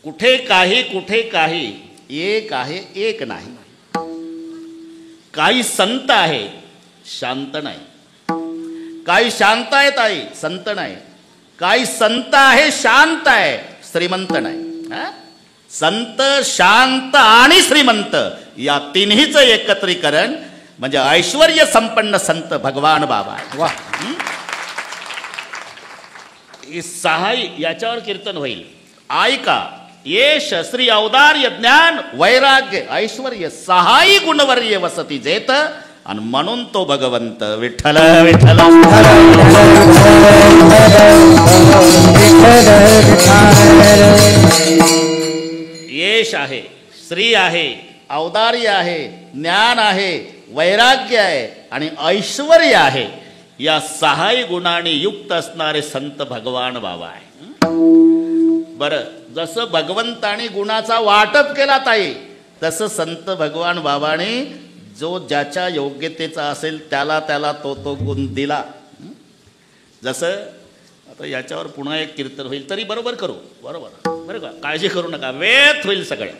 कुठे काही एक आहे एक नाही. काही संत आहे शांत नाही. काही शांत आहे ताई संत नाही. काही संत आहे शांत आहे श्रीमंत नाही. संत शांत आणि श्रीमंत या तिन्हीचं एकत्रीकरण म्हणजे ऐश्वर्य संपन्न संत भगवान बाबा. वाह. सहाय याच्यावर कीर्तन होईल. ऐका. येश श्री औदार्य ज्ञान वैराग्य ऐश्वर्य सहाई गुणवर्य वसती जेत आणि म्हणून तो भगवंत विठ्ठल विठ्ठल. येश आहे श्री आहे औदार्य आहे ज्ञान आहे वैराग्य आहे आणि ऐश्वर्य आहे. या सहाय गुणाने युक्त असणारे संत भगवान बाबा आहे. बरं, जसं भगवंताने गुणाचा वाटप केला ताई तसं संत भगवान बाबाने जो ज्याच्या योग्यतेचा असेल त्याला त्याला तो गुण दिला. जसं आता याच्यावर पुन्हा एक कीर्तन होईल तरी बरोबर करू. बरोबर बरं का, काळजी करू नका, वेळेत होईल सगळे.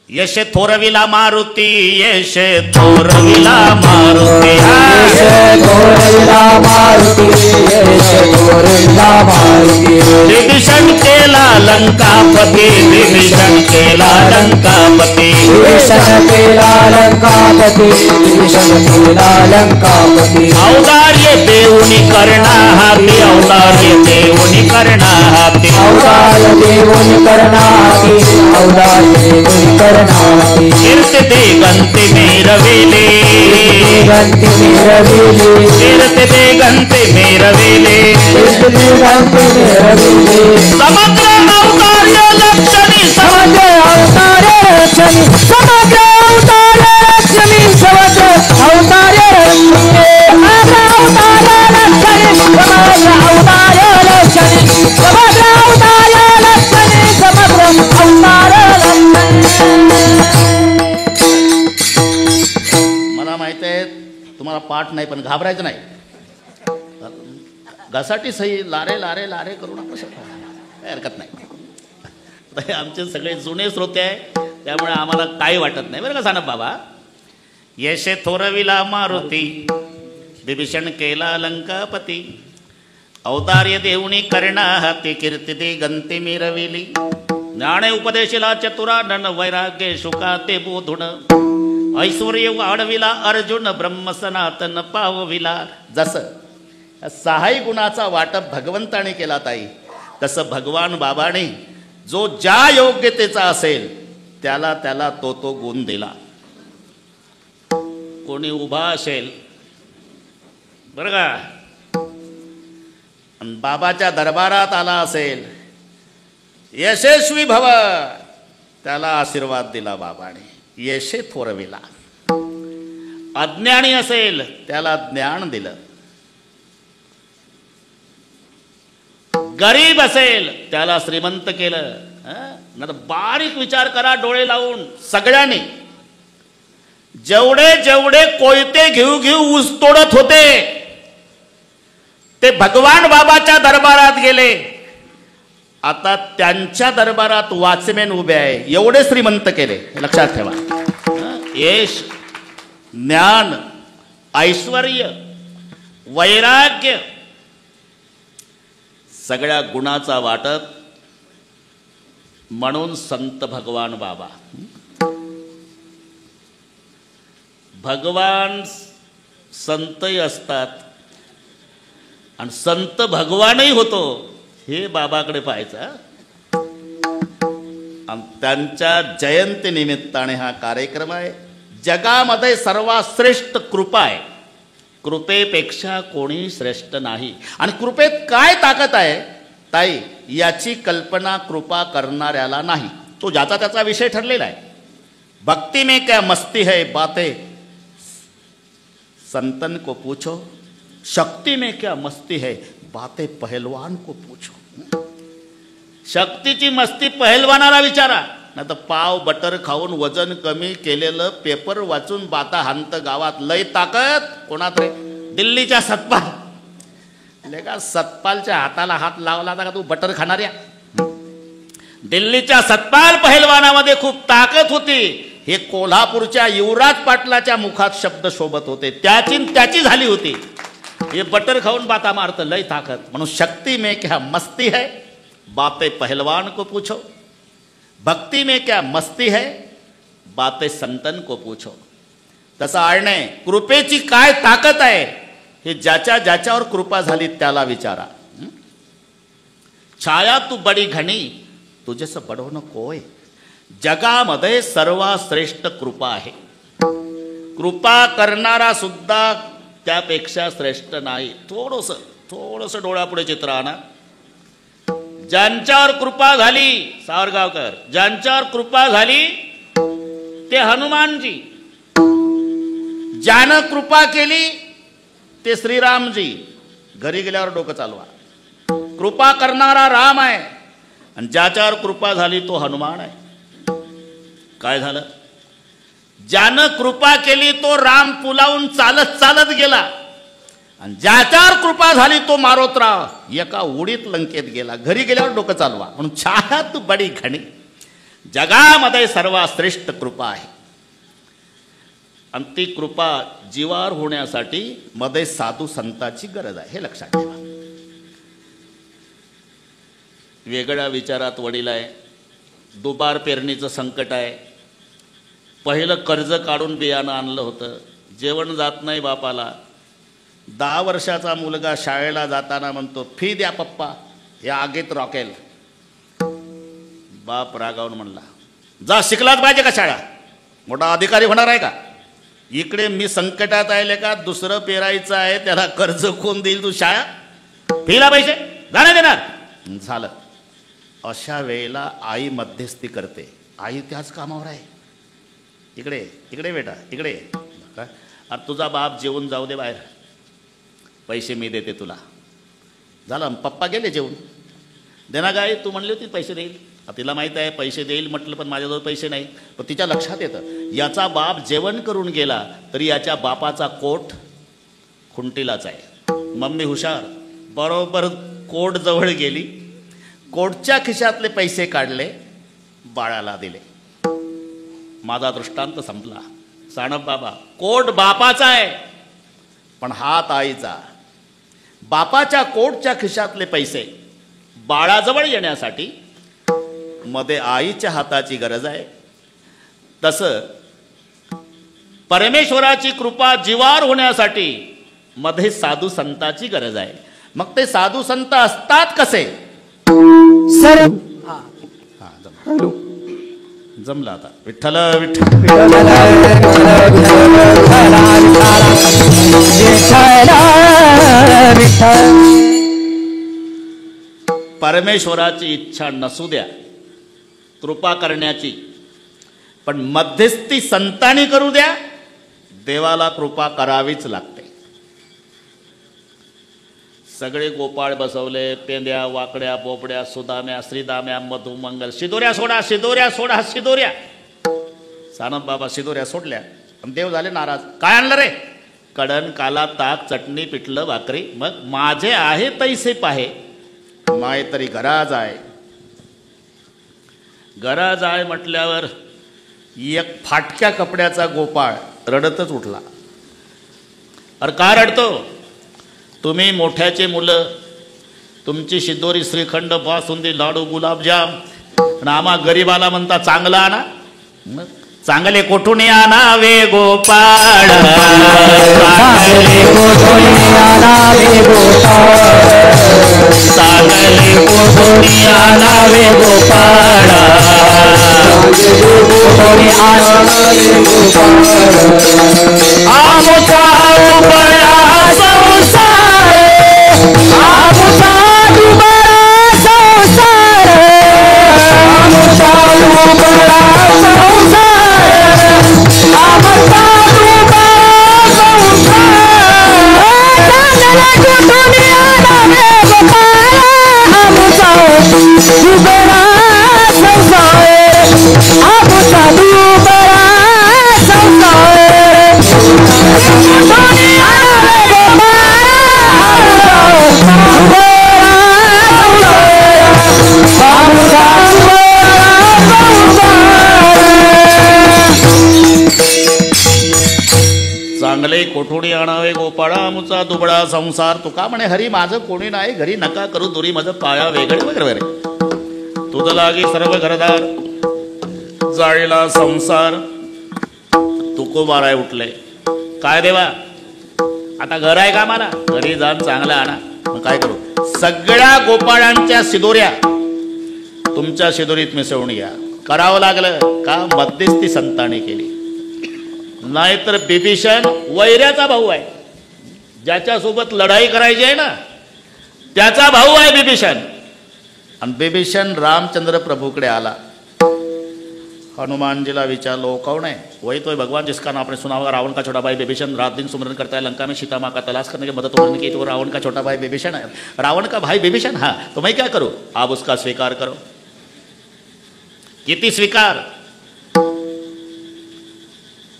यश थोरविला मारुती यश थोरविला मारुती यश थोरविला मारुती यश थोरविला मारुती. विभीषण केला लंकापती विभीषण केला लंकापती विभीषण केला लंकापती विभीषण केला लंकापती. औदार्य देऊनी करणा हाती औदार्य देऊनी करणा हाती औदार्य देऊनी करणा हाती औदार्य देऊनी करणा. कीर्ति दिगंति मेरवेले दिगंति मेरवेले कीर्ति दिगंति मेरवेले कीर्ति दिगंति मेरवेले. समग्र औदार्य लक्षणी समग्र औदार्य लक्षणी समग्र औदार्य लक्षणी समग्र औदार्य लक्षणी औदार्य लक्षणी समग्र औदार्य लक्षणी समग्र औदार्य लक्षणी समग्र औदार्य लक्षणी. मला माहित आहे तुम्हाला पाठ नाही पण घाबरायचं नाही. घसाटी सही लारे लारे लारे करू नका काही हरकत नाही. आमचे सगळे जुने श्रोते आहे त्यामुळे आम्हाला काही वाटत नाही बरं का सानप बाबा. यशे थोरविला मारुती विभीषण केला लंकापती औदार्य देऊनी करणा हाती कीर्ती दिगंति मिरविली. ज्ञाने उपदेशिला चतुरानन वैराग्य शुका ते बोधुण ऐश्वर्य वाढविला अर्जुन ब्रह्म सनातन पावविला. जसं सहाय गुणाचा वाटप भगवंताने केला ताई तसं भगवान बाबाने जो ज्या योग्यतेचा असेल त्याला त्याला तो गुण दिला. कोणी उभा असेल बरं का आणि बाबाच्या दरबारात आला असेल यशस्वी भव त्याला आशीर्वाद दिला बाबाने यशे थोरविला. अज्ञानी असेल त्याला ज्ञान दिलं. गरीब असेल त्याला श्रीमंत केलं. ना बारीक विचार करा डोळे लावून सगळ्यांनी. जेवढे जेवढे कोयते घेऊ घेऊ ऊस तोडत होते ते भगवान बाबाच्या दरबारात गेले. आता त्यांच्या दरबारात वॉचमॅन उभे आहे एवढे श्रीमंत केले. लक्षात ठेवा. यश ज्ञान ऐश्वर्य वैराग्य सगळ्या गुणाचा वाटप म्हणून संत भगवान बाबा. भगवान संतही असतात आणि संत भगवानही होतो हे बाबाकडे पाहायचं. आणि त्यांच्या जयंती निमित्ताने हा कार्यक्रम आहे. जगामध्ये सर्वात श्रेष्ठ कृपा आहे. कृपेपेक्षा कोणी श्रेष्ठ नाही. आणि कृपेत काय ताकद आहे ताई याची कल्पना कृपा करणाऱ्याला नाही. तो ज्याचा त्याचा विषय ठरलेला आहे. भक्ति में क्या मस्ती है बातें संतन को पूछो. शक्ति में क्या मस्ती है बातें पहलवान को पूछो. शक्तीची मस्ती पहलवानाला विचारा. नाही तर पाव बटर खाऊन वजन कमी केलेलं पेपर वाचून बाता हांत गावात लय ताकद कोणात रे. दिल्लीच्या सतपाल लेका सतपालच्या हाताला हात लावला का तू बटर खाणाऱ्या? दिल्लीच्या सतपाल पहिलवानामध्ये खूप ताकद होती. हे कोल्हापूरच्या युवराज पाटलाच्या मुखात शब्द शोभत होते, त्याची झाली होती. हे बटर खाऊन बाता मारत, लय ताकद. म्हणून शक्ति में क्या मस्ती है, बातें पहलवान को पूछो. भक्ति में क्या मस्ती है, बातें संतन को पूछो. तसं आळणे कृपेची काय ताकद आहे हे ज्याच्यावर कृपा झाली त्याला विचारा. छाया तू बडी घणी, तुझेस बडवणं कोय. जगामध्ये सर्वात श्रेष्ठ कृपा आहे. कृपा करणारा सुद्धा त्यापेक्षा श्रेष्ठ नाही. थोडस डोळ्यापुढे चित्र आणा. ज्यांच्यावर कृपा झाली, सावरगावकर, ज्यांच्यावर कृपा झाली ते हनुमानजी. ज्यानं कृपा केली ते श्रीरामजी. घरी गेल्यावर डोकं चालवा. कृपा करणारा राम आहे आणि ज्याच्यावर कृपा झाली तो हनुमान आहे. काय झालं? ज्यानं कृपा केली तो राम पुलावून चालत चालत गेला आणि ज्याच्यावर कृपा झाली तो मारोतराव एका उडीत लंकेत गेला. घरी गेल्यावर डोकं चालवा. म्हणून छाया तू बडी घणी, जगामध्ये सर्वात श्रेष्ठ कृपा आहे. आणि ती कृपा जीवावर होण्यासाठी मध्ये साधू संतांची गरज आहे, हे लक्षात ठेवा. वेगळ्या विचारात वडील आहे, दुबार पेरणीचं संकट आहे. पहिलं कर्ज काढून बियाणं आणलं होतं, जेवण जात नाही बापाला. 10 वर्षाचा मुलगा शाळेला जाताना म्हणतो, फी द्या पप्पा, या आगीत रॉकेल. बाप रागावून म्हणला, जा शिकलाच पाहिजे का शाळा, मोठा अधिकारी होणार आहे का? इकडे मी संकटात आहे का, दुसरं पेरायचं आहे, त्याला कर्ज कोण देईल? तू शाळा फीला पैसे जाणे देणार? झालं. अशा वेळेला आई मध्यस्थी करते. आई त्याच कामावर आहे. इकडे इकडे बेटा इकडे. अरे तुझा बाप जेवून जाऊ दे बाहेर, पैसे मी देते तुला. झालं. पप्पा गेले जेवून. देना काय, तू म्हणली होती पैसे देईल. तिला माहीत आहे पैसे देईल म्हटलं, पण माझ्याजवळ पैसे नाही. पण तिच्या लक्षात येतं याचा बाप जेवण करून गेला तरी याच्या बापाचा कोट खुंटीलाच आहे. मम्मी हुशार, बरोबर कोट जवळ गेली, कोटच्या खिशातले पैसे काढले, बाळाला दिले. माझा दृष्टांत संपला. सानप बाबा, कोट बापाचा आहे पण हात आईचा. बापाच्या कोटच्या खिशातले पैसे बाळाजवळ येण्यासाठी मध्ये आईच्या हाताची गरज आहे. तसं परमेश्वराची कृपा जीवावर होण्यासाठी मध्ये साधू संताची गरज आहे. मग ते साधू संत असतात कसे? सर जमलं आता. विठ्ठल विठ्ठल परमेश्वराची इच्छा नसू द्या कृपा करण्याची, पण मध्यस्थी संतांनी करू द्या, देवाला कृपा करावीच लागते. सगळे गोपाळ बसवले, पेंद्या, वाकड्या, बोबड्या, सुदाम्या, श्रीदाम्या, मधुमंगल. शिदोऱ्या सोडा, शिदोऱ्या सोडा, शिदोऱ्या. सानप बाबा शिदोऱ्या सोडल्या. देव झाले नाराज. काय आणलं रे? कडण, काला, ताक, चटणी, पिठलं, भाकरी. मग माझे आहे तैसे पाहे, माय तरी गराज आहे. गराज आहे म्हटल्यावर एक फाटक्या कपड्याचा गोपाळ रडतच उठला. अरे का रडतो? तुम्ही मोठ्याचे मुलं, तुमची शिदोरी, श्रीखंड, बासुंदी, लाडू, गुलाबजाम, आणि आम्हा गरीबाला म्हणता चांगला आणा. मग चांगले कोठून आणावे गोपाळ, चांगले कोठून आणावे गोपाळ, चांगले कोठून आणावे गोपाळ, कोठून आणावे गोपाळ. आमचा दुबळा संसार, आमचा दुबळा संसार, आमचा दुबळा संसार म्हणले कोठोडी आणावे गोपाळा मुचा दुबळा संसार. तुका म्हणे हरी माझं कोणी नाही घरी नका करू दुरी माझं पाया वेगळे वगैरे वगैरे. तुझ लागी सर्व घरदार जाळीला संसार. तुकोबाराय उठले काय देवा आता घर आहे का मला घरी जाऊन चांगलं आणा. मग काय करू सगळ्या गोपाळांच्या शिदोऱ्या तुमच्या शिदोरीत मिसळून घ्या. करावं लागलं का मध्यस्थी संतांनी केली. नाहीतर बिभीषण वैऱ्याचा भाऊ आहे ज्याच्यासोबत लढाई करायची आहे ना त्याचा भाऊ आहे बिभीषण. आणि बिभीषण रामचंद्र प्रभूकडे आला. हनुमान जी ला विचारलो कौन है. वही तो है भगवान जिसका नाम आपने सुना होगा रावण का छोटा भाई विभीषण रात दिन सुमरन करता है लंका में सीता माँ का तलाश करने की मदद उन्होंने की तो रावण का छोटा भाई विभीषण है. रावण का भाई विभीषण हाँ तो मैं क्या करूँ आप उसका स्वीकार करो. किती स्वीकार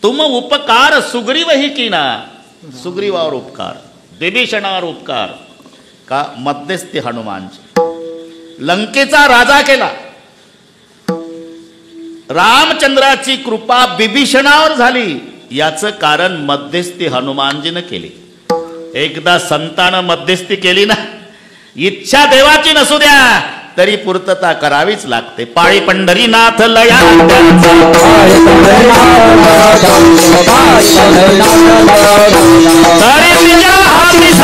तुम उपकार सुग्रीव ही कीना. सुग्रीवावर उपकार विभीषणावर उपकार का मध्यस्थी हनुमानजी. लंकेचा राजा केला. रामचंद्राची कृपा बिभीषणावर झाली याचं कारण मध्यस्थी हनुमानजीनं केली. एकदा संतानं मध्यस्थी केली ना इच्छा देवाची नसू द्या तरी पूर्तता करावीच लागते. पाळी पंढरीनाथ लया तरी तिच्या हाती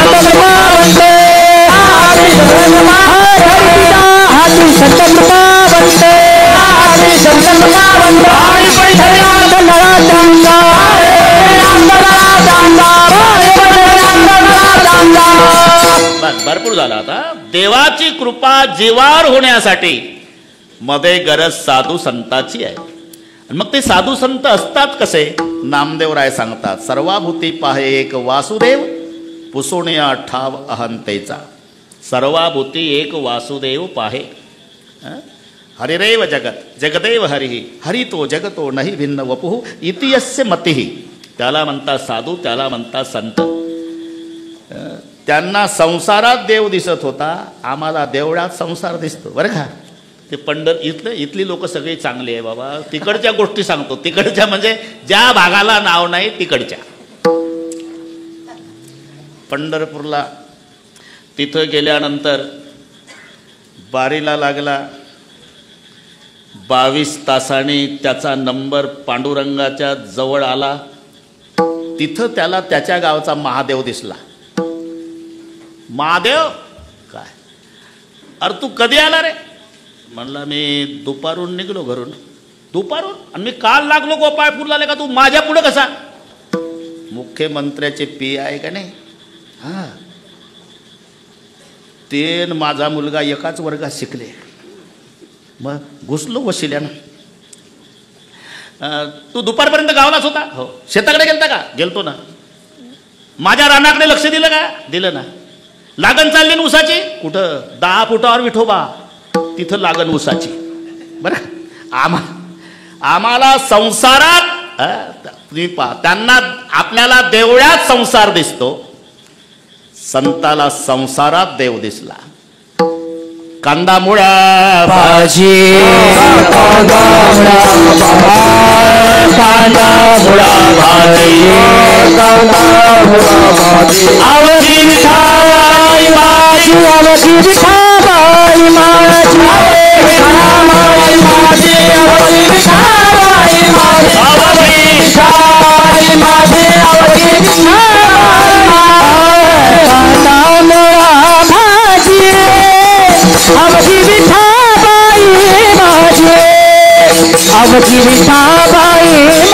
भरपूर झाला. आता देवाची कृपा जीवावर होण्यासाठी मध्ये गरज साधू संताची आहे. मग ते साधू संत असतात कसे नामदेवराय सांगतात. सर्वाभूती पाहे एक वासुदेव पुसोण्या ठाव अहंतेचा. सर्वाभूती एक वासुदेव पाहे हरिरेव जगत जगदेव हरिही हरि तो जगतो नाही भिन्न वपुः इति यस्य मतिः. त्याला म्हणतात साधू त्याला म्हणतात संत. त्यांना संसारात देव दिसत होता आम्हाला देवळात संसार दिसतो बरं का. ते इथली लोक सगळी चांगली आहे बाबा. तिकडच्या गोष्टी सांगतो तिकडच्या म्हणजे ज्या भागाला नाव नाही तिकडच्या. पंढरपूरला तिथं गेल्यानंतर बारीला लागला. 22 तासांनी त्याचा नंबर पांडुरंगाच्या जवळ आला. तिथं त्याला त्याच्या गावचा महादेव दिसला. महादेव काय अरे तू कधी आला रे. म्हणला मी दुपारून निघलो घरून. दुपारून आणि मी काल लागलो गोपाळपूरला आले का तू माझ्या पुढं कसा. मुख्यमंत्र्याचे पी आहे का नाही हां ते माझा मुलगा एकाच वर्गात शिकले. मग घुसलो वशिल्यानं. तू दुपारपर्यंत गावालाच होता हो. शेताकडे गेलता का गेलतो ना. माझ्या रानाकडे लक्ष दिलं का दिलं ना. लागण चालली ना ऊसाची कुठं 10 फुटावर विठोबा तिथं लागण ऊसाची बरं. आम्हाला संसारात त्यांना आपल्याला देवळात संसार दिसतो. संताला संसारात देव दिसला. कांदा मुळा भाजी कांदा मुळा भाजी आवडी मिठाई माझी आवडी मिठाई माझी आवडी मिठाई